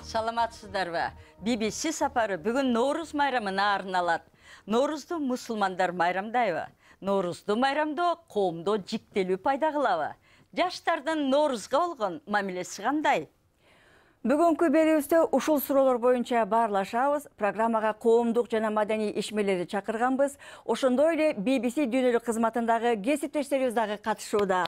Саламатсыздар ба? BBC сапары бүгін Ноорuz майрамына арналат. Ноорuzду мусулмандар майрамдайбы. Ноорuzду майрамдоо коомдо жиктелүү пайда кылабы. Жаштардын Ноорuzга болгон мамилеси кандай? Бүгүнкү берүүбүздө ушул суроолор боюнча баарлашабыз. Программага коомдук жана маданий ишмерлерди чакырганбыз. Ошондой эле BBC дүйнөлүк кызматындагы кесиптештерибиз дагы катышууда.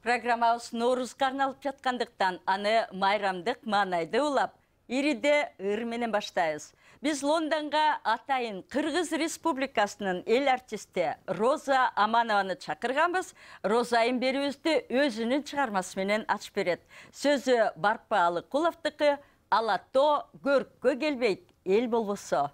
Программабыз Ноорuzга арналып жаткандыктан аны майрамдык маанайды улап, ириде ыр менен баштайбыз. Биз Лондонго атайын Кыргыз Республикасынын эл артисти Роза Аманованы чакырганбыз. Роза айым берүүбүздү өзүнүн чыгармасы менен ачып берет. Сөзү Барпа Алыкуловдуку, Алато көрккө келбейт, эл болбосо.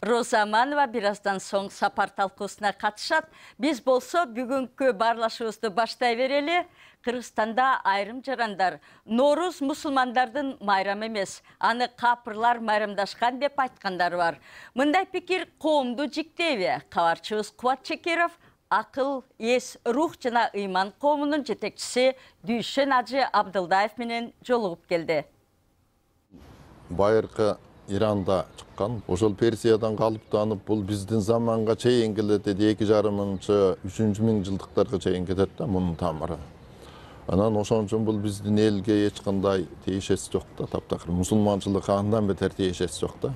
Роза Аманова бираздан соң сапар талкуусуна катышат. Биз болсо бүгүнкү баарлашуубузду баштай берели. Кыргызстанда айрым жарандар Ноорuz мусулмандардын майрамы эмес, аны капырлар майрамдашкан деп айткандары бар. Мындай пикир коомду жиктейби? Кабарчыбыз Кубат Чекеров акыл, эс, рух жана ыйман коомунун жетекчиси Дүйшөн Ажы Абдылдаев менен жолугуп келди. байыркы Иранда чыккан. Ошол Персиядан калыптанып, бул биздин заманга чейин келет, 2,5 3 миң жылдыктарга чейин кетет да мунун тамыры. Анан ошон үчүн бул биздин элге эч кандай тиешеси жок да, таптакыр мусулманчылыкка андан бетер тиешеси жок да.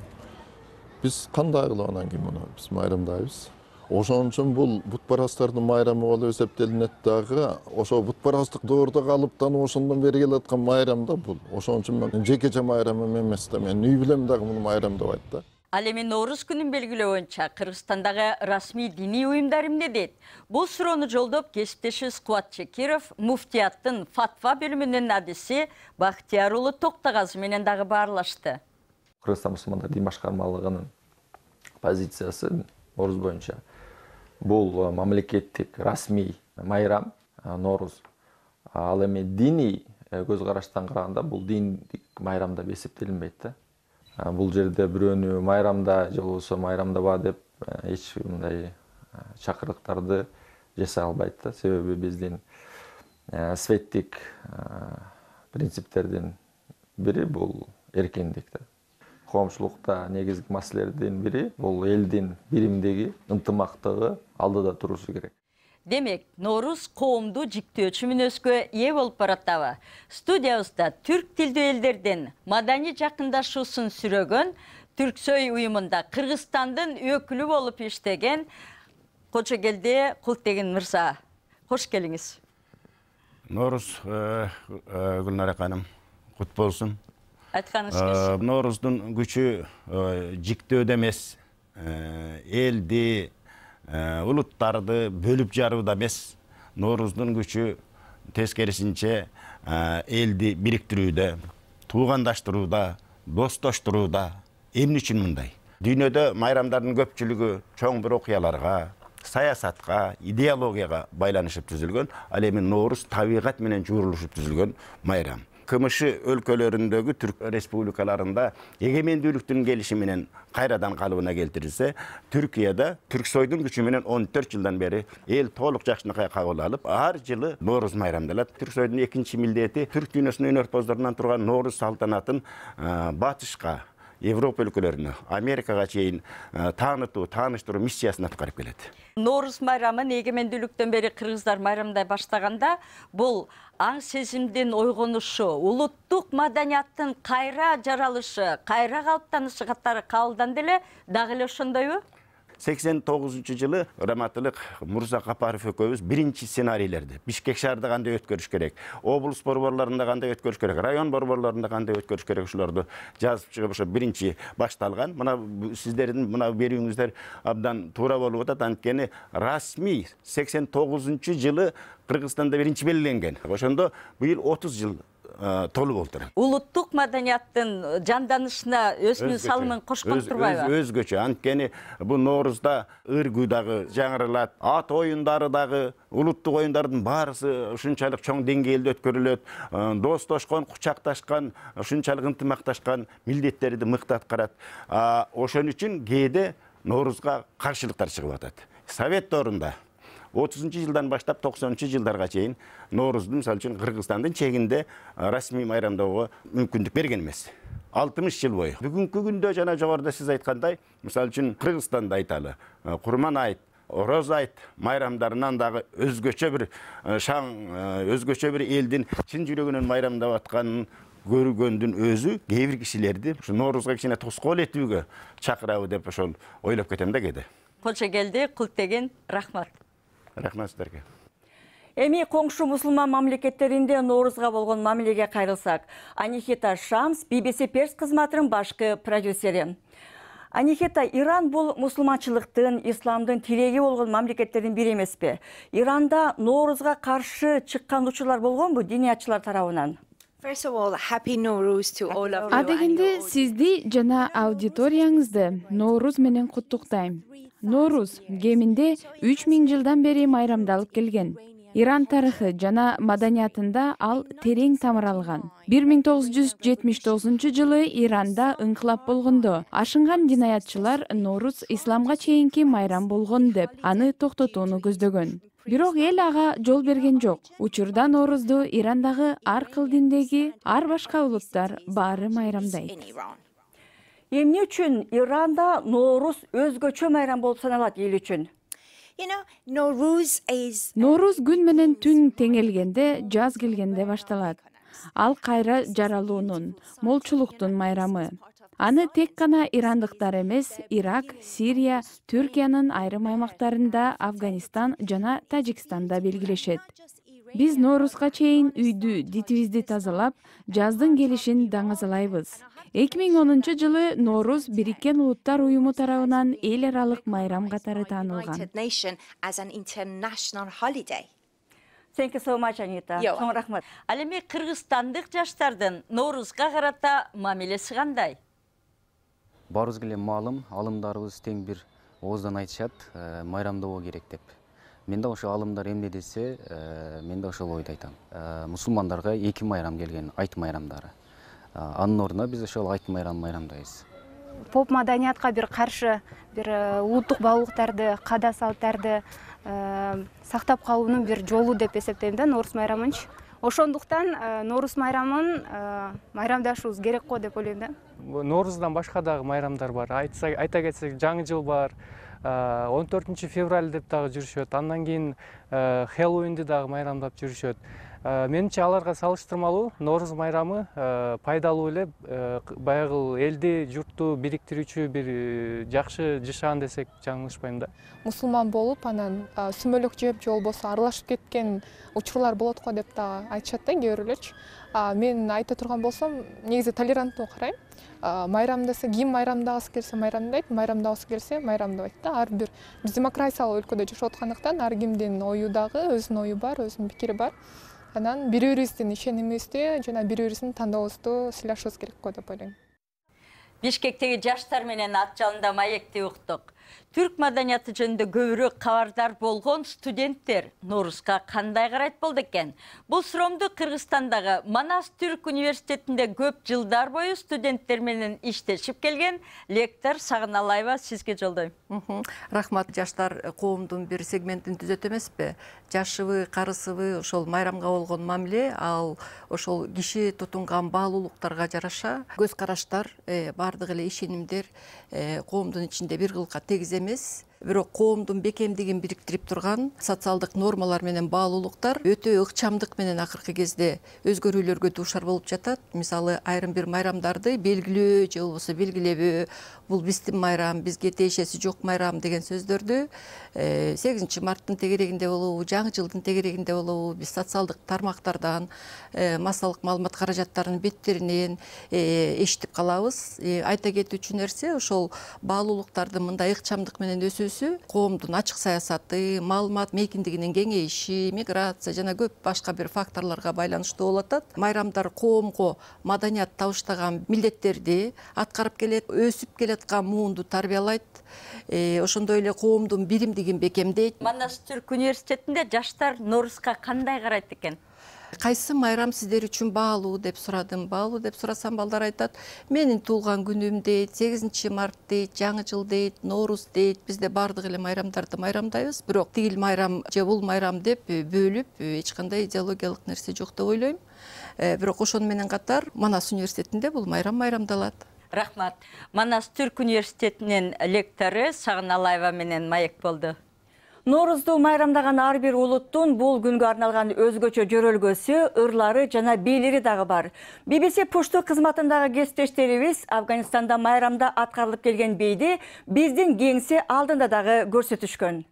Биз кандай кылып анан кийин муну биз майрамдайбыз. Ошон үчүн бул бутпарастардын майрамы болуп эсептелинет дагы. Ошо бутпарастык доордо калыптанып ошондон бери келаткан майрам да бул. Ошон үчүн мен жекече майрамым эмес да, мен үй билем дагы муну майрамдабайт да. Ал эми Ноорус күнүн белгилөө боюнча Кыргызстандагы расмий диний уюмдар эмне дейт? Бул суроону жолдоп кесиптешибиз Кубат Чекиров муфтияттын фатва бөлүмүнүн адиси Бактияр уулу Токтогазы менен дагы баарлашты. Кыргызстан мусулмандар дин башкармалыгынын позициясы Ноорус боюнча бул мамлекеттик расмий майрам Ноорус. Ал эми диний көз караштан караганда бул диндик майрам деп эсептелинбейт да. Бул жерде бирөөнү майрамда же болбосо майрамдаба деп эч мындай чакырыктарды жасай албайт да. Себеби биздин светтик принциптердин бири бул эркиндик да. Коомчулукта негизги маселелердин бири бул элдин биримдиги, ынтымактыгы алдыда турушу керек. Демек, Ноорус коомду жиктөөчү мүнөзгө ээ болуп баратабы. Студиябызда түрк тилдүү элдердин маданий жакындашуусун сүрөгөн Түрксөй уюмунда Кыргызстандын өкүлү болуп иштеген Кочогелди Култеген мырза. Кош келиңиз. Ноорус Гүлнара ханым, кут болсун. Айтканыңыз келсин. Ноорустун күчү жиктөөдө эмес, элди, улуттарды бөлүп жарууда эмес. Ноорустун күчү тескерисинче элди бириктирүүдө, туугандаштырууда, достоштурууда. Эмне үчүн мындай? Дүйнөдө майрамдардын көпчүлүгү чоң бир окуяларга, саясатка, идеологияга байланышып түзүлгөн. Ал эми Ноорус табигат менен жуурулушуп түзүлгөн майрам. КМШ өлкөлөрүндөгү түрк республикаларында эгемендүүлүктүн келиши менен кайрадан калыбына келтирилсе, Түркияда Түрксойдун күчү менен 14 жылдан бери эл толук жакшынакай кабыл алып, ар жылы Ноорус майрамдалат. Түрксойдун экинчи милдети түрк дүйнөсүнүн өнөрпоздорунан турган Ноорус салтанатын батышка, Европа өлкөлөрүнө, Америкага чейин тааныштыруу миссиясын аткарып келет. Ноорус майрамын эгемендүүлүктөн бери кыргыздар майрамдай баштаганда, бул аң сезимдин ойгонушу, улуттук маданияттын кайра жаралышы, кайра калыптанышы катары кабылданды эле, дагы эле ошондойбу? 89-жылы Раматылык Мурза Капаров экөөбүз биринчи сценарийлерди Бишкек шаарда кандай өткөрүш керек, облус борборлорунда кандай өткөрүш керек, район борборлорунда кандай өткөрүш керек ушуларды жазып чыгып ошо биринчи башталган. Мына сиздердин мына берүүңүздөр абдан туура болуп атат. Анткени расмий 89-жылы Кыргызстанда биринчи белгиленген. Ошондо быйыл 30 жыл толуп отур. Улуттук маданияттын жанданышына өзүнүн салымын кошкон турбайбы? Өзгөчө. Анткени бул Ноорузда ыргуу дагы жаңырылат, ат оюндары дагы, улуттук оюндардын баарысы ушунчалык чоң деңгээлде өткөрүлөт, достошкон, кучакташкан, ушунчалык ынтымакташкан милдеттерди мыкты аткарат. Ошон үчүн кээде Ноорузга каршылыктар чыгып атат. Совет доорунда 30-жылдан баштап 90-жылдарга чейин Ноорузду мисалы үчүн Кыргызстандын чегинде расмий майрамдоого мүмкүндүк берген эмес. 60 жыл бою. Бүгүнкү күндө жана жогоруда сиз айткандай, мисалы үчүн Кыргызстанда айталы, Курман айт, Ороз айт майрамдарынан дагы өзгөчө бир шаң, өзгөчө бир элдин чын жүрөгүнөн майрамдап атканын көргөндүн өзү кээ бир кишилерди ушу Ноорузга кичине тоскоол этүүгө чакырабы деп ошол ойлоп кетем да кээде. Кочогелди Култеген, рахмат. Рахмат сиздерге. Эми коңшу мусулман мамлекеттеринде Ноорузга болгон мамилеге кайрылсак, Анихита Шамс, BBC Перс кызматынын башкы продюсери. Анихита, Иран бул мусулманчылыктын, исламдын тиреги болгон мамлекеттердин бири эмеспи? Иранда Ноорузга каршы чыккан учурлар болгонбу диниятчылар тарабынан? Адегенде сизди жана аудиторияңызды Ноорус менен куттуктайм. Ноорус кеминде 3000 жылдан бери майрамдалып келген. Иран тарыхы жана маданиятында ал терең тамыр алган. 1979 жылы Иранда ыңкылап болгондо ашынган динаятчылар Ноорус исламга чейинки майрам болгон деп аны токтотууну көздөгөн. Бирок эл ага жол берген жок. Учурда Ноорузду Ирандагы ар кылдиндеги ар башка улуттар баары майрамдайт. Эмне үчүн Иранда Ноорус өзгөчө майрам болуп саналат эл үчүн? Ноорус күн менен түн теңелгенде, жаз келгенде башталат. Ал кайра жаралуунун, молчулуктун майрамы. Аны тек гана ирандыктар эмес, Ирак, Сирия, Түркиянын айрым аймактарында, Афганистан жана Тажикстанда белгилешет. Биз Ноорузга чейин үйдү, дитибизди тазалап, жаздын келишин даңазалайбыз. 2010 жылы Ноорус Бириккен Улуттар уюму тарабынан эл аралык майрам катары таанылган. Thank you so much, Anita. Чоң рахмат. Ал эми кыргызстандык жаштардын Ноорузга карата мамилеси кандай? Барыбыз келе маалым, алымдарыбыз тең бир ооздан айтышат, майрамдоо керек деп. Мен да ошо алымдар эмне десе, мен да ошол ойду айтам. Мусулмандарга 2 майрам келген, айт майрамдары. Анын ордуна биз ошол айт майрамдайбыз. Поп маданиятка бир каршы, бир улуттук баалуулуктарды, каада салттарды сактап калуунун бир жолу деп эсептейм да Ноорус майрамынчы. Ошондуктан Ноорус майрамын майрамдашыбыз керек го деп ойлойм да. Нооруздан башка дагы майрамдар бар. Айта кетсек, жаңы жыл бар. 14 февраль деп дагы жүрүшөт. Андан кийин Хэллоуинди дагы майрамдап жүрүшөт. Менимче аларга салыштырмалуу Ноорус майрамы пайдалуу эле, баягы элди, журтту бириктирүүчү бир жакшы жышаан десек жаңылышпайм да. Мусулман болуп, анан сүмөлөк жеп же болбосо аралашып кеткен учурлар болот го деп да айтышат да кээ бирөөлөрчү. Мен айта турган болсом, негизи толеранттуу карайм. Майрамдаса, ким майрамдагысы келсе майрамдайт, майрамдагысы келсе майрамдабайт да. Ар бир биз демократиялык өлкөдө жашап аткандыктан ар кимдин ою дагы өзүнүн ою бар, өзүнүн пикири бар. Анан бири-бирибиздин ишенимибизди жана бири-бирибиздин тандообузду сыйлашыбыз керек го деп ойлойм. Бишкектеги жаштар менен ат жалында маекти уктук. Түрк маданияты жөнүндө көбүрөөк кабардар болгон студенттер Ноорузга кандай карайт болду экен? Бул суроомду Кыргызстандагы Манас Түрк университетинде көп жылдар бою студенттер менен иштешип келген лектор Сагыналаева сизге жолдойм. Рахмат, жаштар коомдун бир сегментин түзөт эмеспи? Жашыбы, карысыбы ошол майрамга болгон мамиле, ал ошол киши тутунган баалуулуктарга жараша көз караштар, бардык эле ишенимдер коомдун ичинде бир кылка тегиз эмес. Бирок коомдун бекемдигин бириктирип турган социалдык нормалар менен баалуулуктар өтө ыкчамдык менен акыркы кезде өзгөрүүлөргө дуушар болуп жатат. Мисалы, айрым бир майрамдарды белгилөө же болбосо белгилебөө, бул биздин майрам, бизге тиешеси жок майрам деген сөздөрдү 8 марттын тегерегинде болобу, жаңы жылдын тегерегинде болобу, биз социалдык тармактардан, массалык маалымат каражаттарынын беттеринен эшитип калабыз. Айта кетүүчү нерсе, ошол баалуулуктарды мындай ыкчамдык менен коомдун ачык саясаты, маалымат мейкиндигинин кеңейиши, миграция жана көп башка бир факторлорго байланыштуу болуп атат. Майрамдар коомго маданият табыштаган милдеттерди аткарып келет, өсүп келаткан муунду тарбиялайт. Ошондой эле коомдун биримдигин бекемдейт. Манас Түрк университетинде жаштар Ноорузга кандай карайт экен? Кайсы майрам сиздер үчүн баалуу деп сурадым. Баалуу деп сурасам, балдар айтат, менин туулган күнүм дейт, 8 март дейт, жаңы жыл дейт, Ноорус дейт. Бизде бардык эле майрамдарды майрамдайбыз. Бирок тигил майрам же бул майрам деп бөлүп эч кандай идеологиялык нерсе жок деп ойлойм. Бирок ошону менен катар Манас университетинде бул майрам майрамдалат. Рахмат. Манас Түрк университетинин лектору Сагыналаева менен маек болду. Ноорузду майрамдаган ар бир улуттун бул күнгө арналган өзгөчө жөрөлгөсү, ырлары жана бийлери дагы бар. BBC Пушту кызматындагы кесиптештерибиз Афганистанда майрамда аткарылып келген бийди биздин кеңсе алдында дагы көрсөтүшкөн.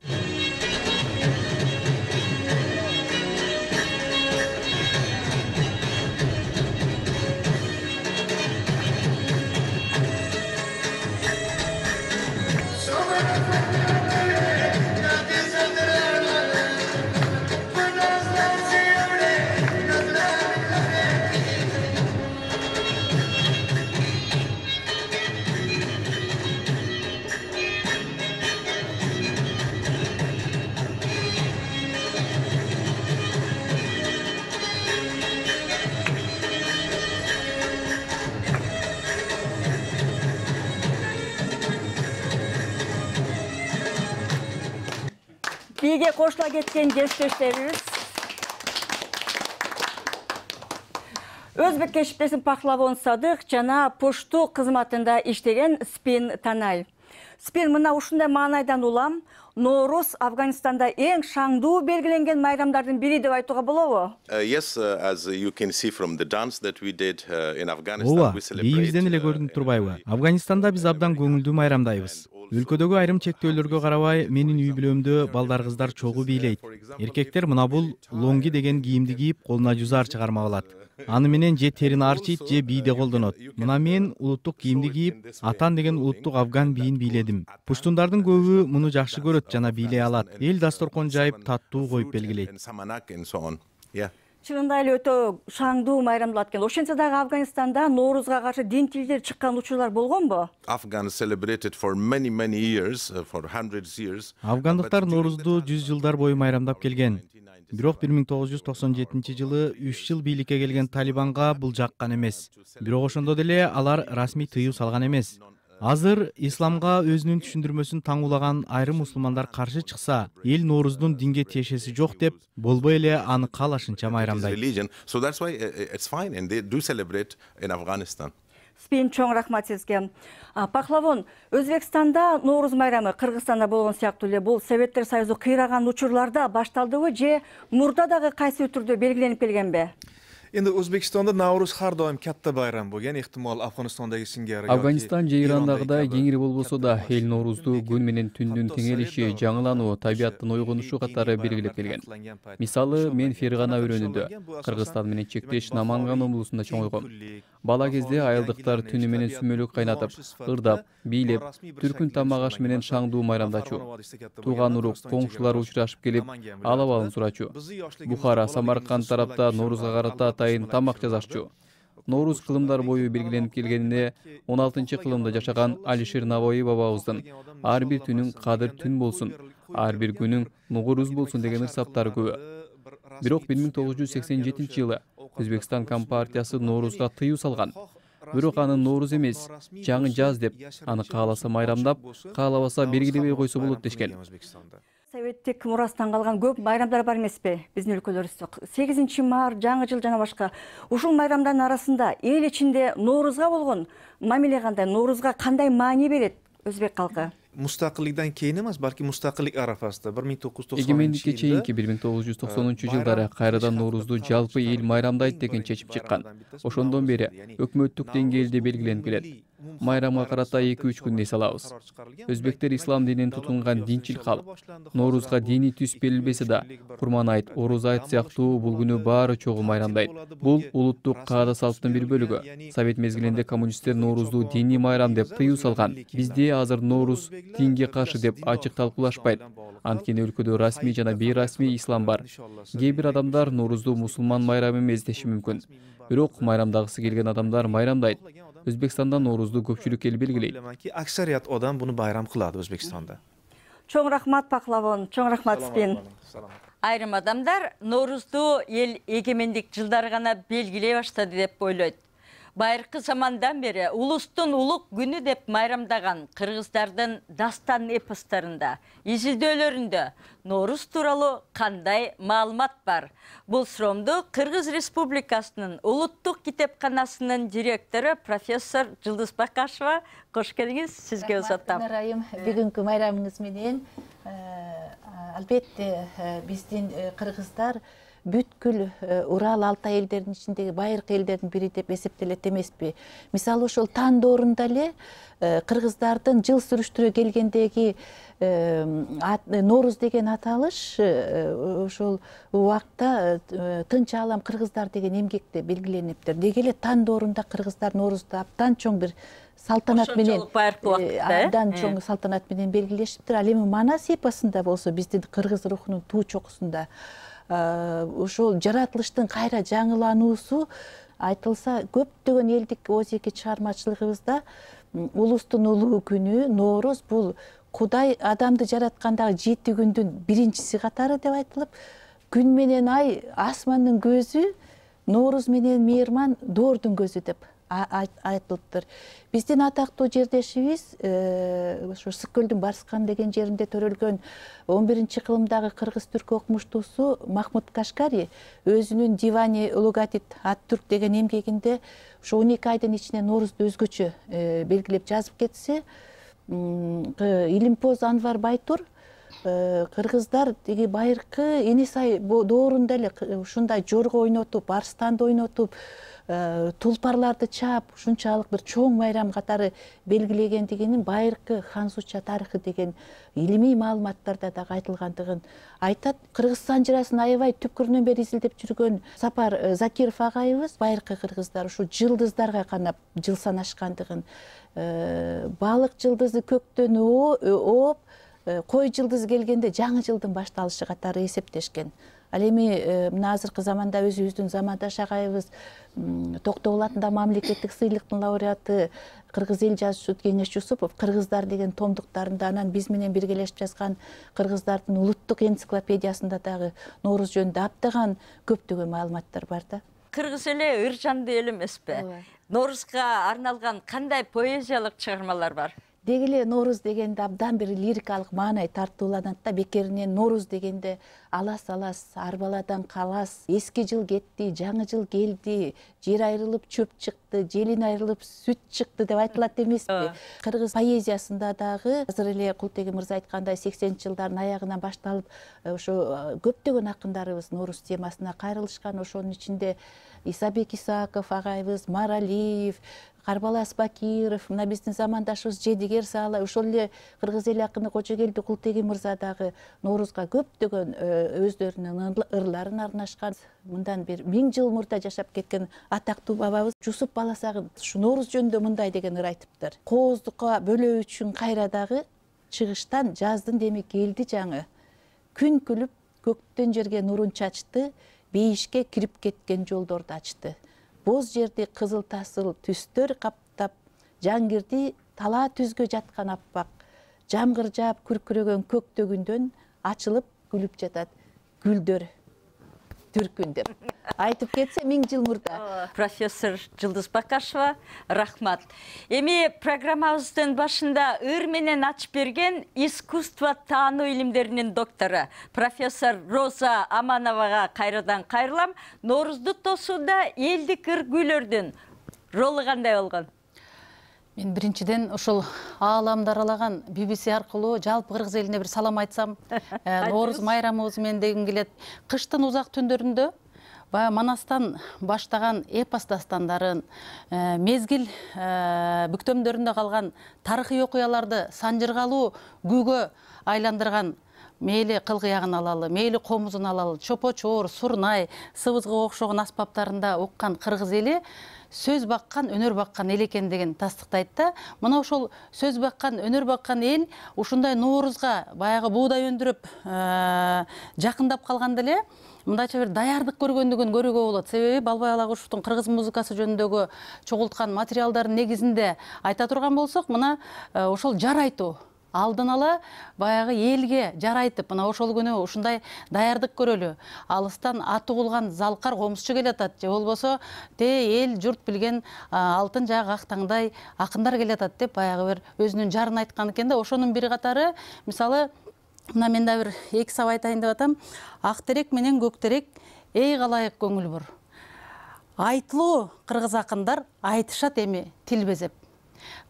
Биге кошула кеткен кесиптештерибиз. Өзбек кесиптешим Пахлавон Садык жана пошту кызматында иштеген Спин Танай. Спин, мына ушундай маанайдан улам, Норуз Афганистанда эң шаңдуу белгиленген майрамдардын бири деп айтууга болобу? Yes, as you can see from the dance that we did in Afghanistan, Ооба, we celebrate. бийибизден эле көрүнүп турбайбы? Афганистанда биз абдан көңүлдүү майрамдайбыз. Өлкөдөгү айрым чектөөлөргө карабай, менин үй бүлөмдө балдар кыздар чогуу бийлейт. Эркектер мына бул лонги деген кийимди кийип, колуна жузар чыгармак алат. Аны менен же терини арчийт, же бийде колдонот. Мына мен улуттук кийимди кийип, атан деген улуттук афган бийин бийледим. Пуштундардын көбү муну жакшы көрөт жана бийлей алат. Эл дасторкон жайып, таттуу коюп белгилейт. Чынында эле өтө шаңдуу майрамдалат экен. Ошентсе дагы Афганистанда Ноорузга каршы дин тилдер чыккан учурлар болгонбу? Afghans celebrated for many years, for hundreds years. Афгандыктар Ноорузду 100 жылдар бою майрамдап келген. Бирок 1997-жылы 3 жыл бийликке келген Талибанга бул жаккан эмес. Бирок ошондо деле алар расмий тыюу салган эмес. Азыр исламга өзүнүн түшүндүрмөсүн таңуулаган айрым мусулмандар каршы чыкса, эл Норуздун динге тиешеси жок деп, болбой эле аны каалашынча майрамдайт. So that's why it's fine and they do celebrate in Afghanistan. Спин, чоң рахмат сизге. Пахлавон, Өзбекстанда Норуз майрамы Кыргызстанда болгон сыяктуу эле бул Советтер Союзу кыйраган учурларда башталдыбы же мурда дагы кайсы түрдө белгиленип келгенби? Endi O'zbekistonda Navruz har doim katta bayram bo'lgan, ehtimol Afg'onistondagi singari. Afg'oniston же Ирандагыдай кеңири болбосо да, эл Ноорузду күн менен түндүн теңелиши, жаңылануу, табияттын ойгонушу катары белгилеп келген. Мисалы, мен Фергана өрөөнүндө, Кыргызстан менен чектеш Наманган облусунда чоңойгом. Бала кезде айылдыктар түнү менен сүмөлүк кайнатып, ырдап, бийлеп, түркүн тамак аш менен шаңдуу майрамдачу. Тууган урук, коңшулар учурашып келип, алабалын сурачу. Бухара, Самарканд тарапта Ноорузга карата атайын тамак жасашчу. Норуз кылымдар бою белгиленип келгенине 16-кылымда жашаган Алишер Навои бабабыздын ар бир түнүң кадыр түн болсун, ар бир күнүң нугуруз болсун деген ырсаптары көп. Бирок 1987-жылы Өзбекстан Компартиясы Ноорузга тыюу салган. Бирок аны Норуз эмес, жаңы жаз деп, аны кааласа майрамдап, каалабаса белгилебей койсо болот дешкен. Советтик мурастан калган көп майрамдар бар эмеспи биздин өлкөлөрүбүздө? 8 март, жаңы жыл жана башка. Ушул майрамдардын арасында эл ичинде Ноорузга болгон мамиле кандай, Ноорузга кандай маани берет өзбек калкы? Mustaqillikdan keyin emas, balki mustaqillik arafasida 1990-yilda Эгемендикке чейинки 1990-жылдары кайрадан Ноорузду жалпы эл майрамдайт деген чечим чыккан. Ошондон бери өкмөттүк деңгээлде белгиленип келет. Майрамга карата 2-3 күн эс алабыз. Өзбектер ислам динин тутунган динчил калп. Ноорузга диний түс берилбесе да, Курман айт, Оруз айт сыяктуу бул күнү баары чогуу майрамдайт. Бул улуттук каада салттын бир бөлүгү. Совет мезгилинде коммунисттер Ноорузду диний майрам деп тыюу салган. Бизде азыр Норуз динге каршы деп ачык талкуулашпайт. Анткени өлкөдө расмий жана бейрасмий ислам бар. Кээ бир адамдар Ноорузду мусулман майрамы эмес деши мүмкүн. Бирок майрамдагысы келген адамдар майрамдайт. Өзбекстанда Ноорузду көпчүлүк эл белгилейт. Aksariyat odam buni bayram qiladi O'zbekistonda. Чоң рахмат Пахлавон, чоң рахмат Спин. Айрым адамдар Ноорузду эл эгемендик жылдары гана белгилей баштады деп ойлойт. Байыркы замандан бери улустун улук күнү деп майрамдаган кыргыздардын дастан эпостарында, изилдөөлөрүндө Норуз тууралуу кандай маалымат бар? Бул суроомду Кыргыз Республикасынын улуттук китепканасынын директору профессор Жылдыз Бакашева, кош келиңиз, сизге узаттам. Райым, бүгүнкү майрамыңыз менен албетте биздин кыргыздар бүткүл Урал Алтай элдеринин ичиндеги байыркы элдердин бири деп эсептелет эмеспи? Мисалы ошол тандоорунда эле кыргыздардын жыл сүрүштүрө келгендеги Норуз деген аталыш ошол убакта Тынч Аалам кыргыздар деген эмгекте белгилениптир. Деги эле тандоорунда кыргыздар Норузду абдан чоң бир салтанат менен абдан чоң салтанат менен белгилешиптир. Ал эми Манас эпосунда болсо биздин кыргыз рухунун туу чокусунда ошол жаратылыштын кайра жаңылануусу айтылса, көптөгөн элдик озеки чыгармачылыгыбызда улустун улуу күнү Норуз бул Кудай адамды жараткандагы 7 күндүн биринчиси катары деп айтылып, күн менен ай асмандын көзү, Норуз менен мейирман доордун көзү деп айтылыптыр. Биздин атактуу жердешибиз ошо Ысык көлдүн Барскан деген жеринде төрөлгөн 11-кылымдагы кыргыз-түрк окумуштуусу Махмуд Кашкари өзүнүн Дивани Улугатит ат-Түрк деген эмгегинде ошо 12 айдын ичинде Ноорузду өзгөчө белгилеп жазып кетсе, илимпоз Анвар Байтур кыргыздар тиги байыркы Энисай доорунда эле ушундай жорго ойнотуп, арстанды ойнотуп, тулпарларды чаап, ушунчалык бир чоң майрам катары белгилегендигинин байыркы Хансуча тарыхы деген илимий маалыматтарда дагы айтылгандыгын айтат. Кыргыз санжырасын аябай түпкүрүнөн бери изилдеп жүргөн Сапар Закиров агайыбыз байыркы кыргыздар ушу жылдыздарга канап жыл санашкандыгын, балык жылдызы көктөн ооп, кой жылдыз келгенде жаңы жылдын башталышы катары эсептешкен. Ал эми мына азыркы заманда өзүбүздүн замандаш агайыбыз Токтогул атындагы мамлекеттик сыйлыктын лауреаты Кыргыз эл жазуучу Кеңеш Жусупов кыргыздар деген томдуктарында, анан биз менен биргелешип жазган кыргыздардын улуттук энциклопедиясында дагы Нооруз жөнүндө аптаган көптөгөн маалыматтар бар да. Кыргыз эле ыржанды эл эмеспи? Ноорузга арналган кандай поэзиялык чыгармалар бар? Деги эле Нооруз дегенде абдан бир лирикалык маанай тартууланат да. Бекеринен Нооруз дегенде алас-алас, арбаладан калас, эски жыл кетти, жаңы жыл келди, жер айрылып чөп чыкты, желин айрылып сүт чыкты деп айтылат эмеспи? Кыргыз поэзиясында дагы азыр эле Култеги мырза айткандай 80-жылдардын аягынан башталып, ошо көптөгөн акындарыбыз Нооруз темасына кайрылышкан. Ошонун ичинде Исабек Исаков агайыбыз, Маралиев, Карбалас Бакиров, мына биздин замандашыбыз Жедигер Саала, ошол эле кыргыз эл акыны Кожогелди Култеги мырза дагы Ноорузга көптөгөн өздөрүнүн ырларын арнашкан. Мындан бир 1000 жыл мурда жашап кеткен атактуу бабабыз Жусуп Баласагын ушу Нооруз жөнүндө мындай деген ыр айтыптыр. Кооздукка бөлөө үчүн кайрадагы чыгыштан жаздын деми келди жаңы. Күн күлүп көктөн жерге нурун чачты, бейишке кирип кеткен жолдорду ачты. Боз жерди кызыл тасыл түстөр каптап, жан кирди талаа түзгө жаткан аппак. Жамгыр жаап күркүрөгөн көктөгүндөн ачылып күлүп жатат гүлдөр түркүн деп айтып кетсе 1000 жыл мурда. Профессор Жылдыз Бакашева, рахмат. Эми программабыздын башында ыр менен ачып берген искусство таануу илимдеринин доктору профессор Роза Амановага кайрадан кайрылам. Ноорузду тосууда элдик ыр күйлөрдүн ролу кандай болгон? Мен биринчиден ошол ааламды аралаган BBC аркылуу жалпы кыргыз элине бир салам айтсам, Нооруз майрамыбыз менен дегим келет. Кыштын узак түндөрүндө баягы Манастан баштаган эпос дастандарын, мезгил бүктөмдөрүндө калган тарыхый окуяларды санжыргалуу күүгө айландырган, мейли кылгыягын алалы, мейли комузун алалы, чопочор, сурнай, сыбызга окшогон аспаптарында уккан кыргыз эли сөз баккан, өнөр баккан эл экен деген тастыктайт да. Мына ошол сөз баккан, өнөр баккан эл ушундай Ноорузга баягы буудай өндүрүп жакындап калганда эле мындайча бир даярдык көргөндүгүн көрүүгө болот. Себеби Балбай Алагушевдун кыргыз музыкасы жөнүндөгү чогулткан материалдардын негизинде айта турган болсок, мына ошол жарайтуу алдын ала баягы элге жарайтып, мына ошол күнү ушундай даярдык көрөлү. Алыстан аты угулган залкар комузчу келатат, же болбосо эл журт билген алтын жак ак таңдай акындар келатат деп баягы бир өзүнүн жарын айткан экен да. Ошонун бир катары, мисалы, мына мен да бир 2 сап айтайын деп атам. Ак терек менен көк терек, эй калайык көңүл бур. Айтылуу кыргыз акындар айтышат эми тил безеп.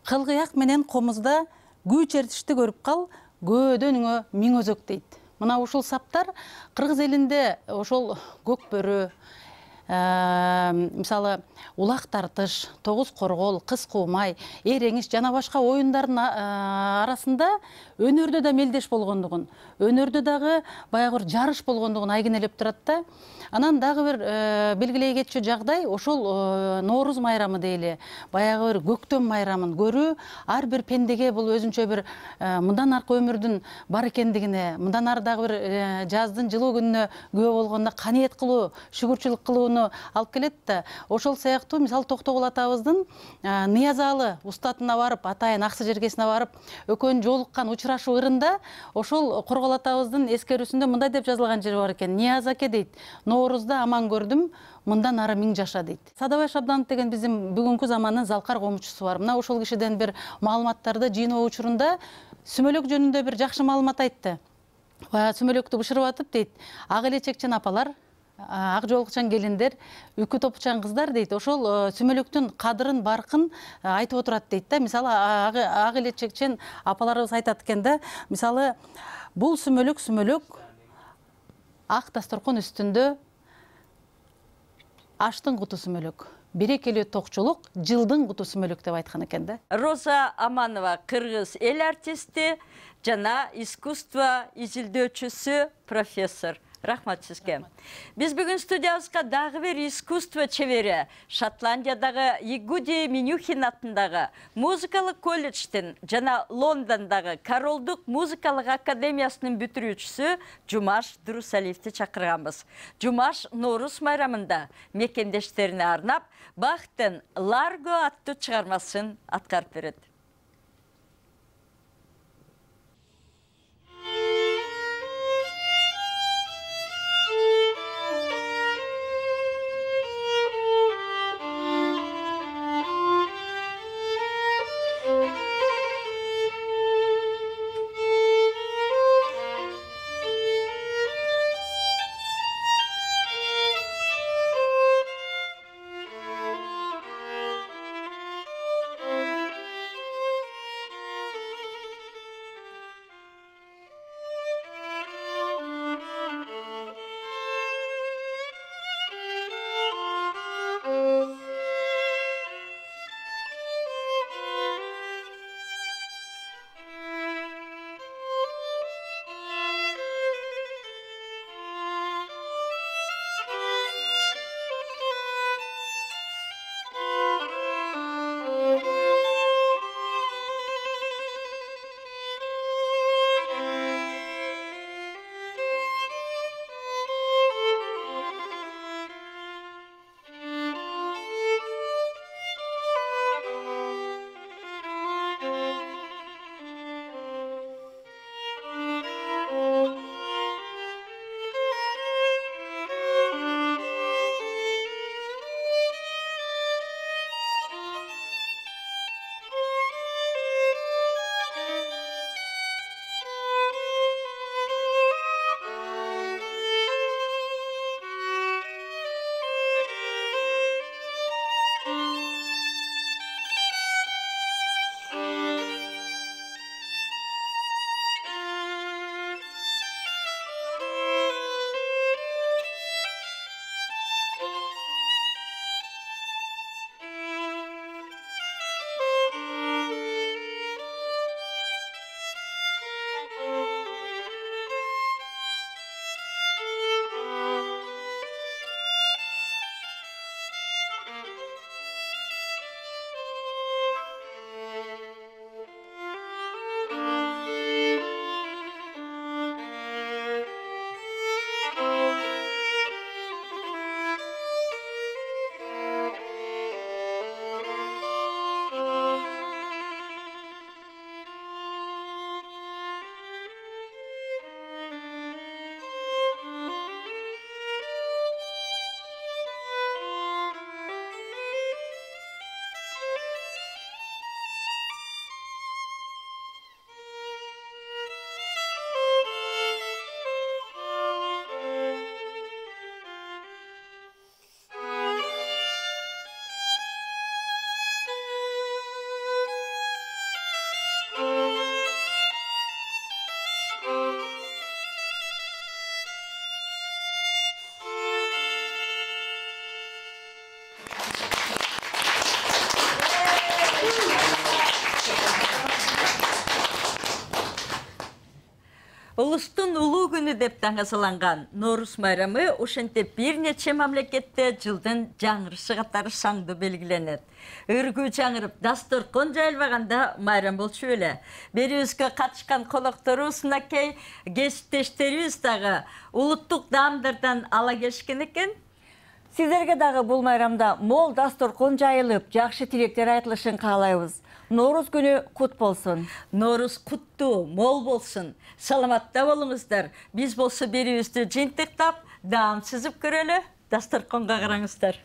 Кылгыяк менен комузда күү чертишти көрүп кал, көөдөнүңө 1000 өзөк дейт. Мына ушул саптар кыргыз элинде ошол көк бөрү, мисалы улак тартыш, тогуз коргол, кыз куумай, эреңиш жана башка оюндардын арасында өнөрдө да мелдеш болгондугун, өнөрдө дагы баягы бир жарыш болгондугун айгинелеп турат да. Анан дагы бир белгилей кетчү жагдай ошол Нооруз майрамы дейли, баягы бир көктөм майрамын көрүү ар бир пендеге бул өзүнчө бир мындан аркы өмүрдүн бар экендигине, мындан ары дагы бир жаздын жылуу күнүнө күбө болгондо каниет кылуу, шүгүрчүлүк кылуунун чогууну алып келет да. Ошол сыяктуу мисалы Токтогул атабыздын Ниязалы устатына барып, атайын Аксы жергесине барып, экөөнүн жолуккан учурашуу ырында ошол Коргол атабыздын эскерүүсүндө мындай деп жазылган жери бар экен. Нияз аке дейт, Ноорузда аман көрдүм, мындан ары 1000 жаша дейт. Садабай Шабданов деген биздин бүгүнкү замандын залкар комучусу бар. Мына ошол кишиден бир маалыматтарды жыйноо учурунда сүмөлөк жөнүндө бир жакшы маалымат айтты. Сүмөлөктү бышырып атып дейт, ак эле чекчен апалар, ак жолукчан келиндер, үкү топучан кыздар дейт, ошол сүмөлөктүн кадырын, баркын айтып отурат дейт да. Мисалы ак эле чекчен апаларыбыз айтат экен да. Мисалы бул сүмөлөк ак дасторкон үстүндө аштын куту сүмөлөк, берекелүү токчулук жылдын куту сүмөлөк деп айткан экен да. Роза Аманова кыргыз эл артисти жана искусство изилдөөчүсү профессор. Рахмат сизге. Биз бүгүн студиябызга дагы бир искусство чебери, Шотландиядагы Игуди Менюхин атындагы музыкалык колледждин жана Лондондагы Королдук музыкалык академиясынын бүтүрүүчүсү Жумаш Дурусалиевди чакырганбыз. Жумаш Ноорус майрамында мекендештерине арнап Бахтын Ларго аттуу чыгармасын аткарып берет. Улустун улуу күнү деп таңасыланган Ноорус майрамы ошентип бир нече мамлекетте жылдын жаңырышы катары шаңдуу белгиленет. Өргүү жаңырып, дасторкон жайылбаганда майрам болчу эле. Берүүбүзгө катышкан конокторубуз кесиптештерибиз дагы улуттук даамдардан ала келишкен экен. Сіздерге дагы бул майрамда мол дасторкон жайылып, жакшы тилектер айтылышын каалайбыз. Норуз күнү кут болсун. Норуз куттуу, мол болсун. Саламатта болуңуздар. Биз болсо берүүбүздү жыйынтыктап, даам сызып көрөлү. Дасторконго караңыздар.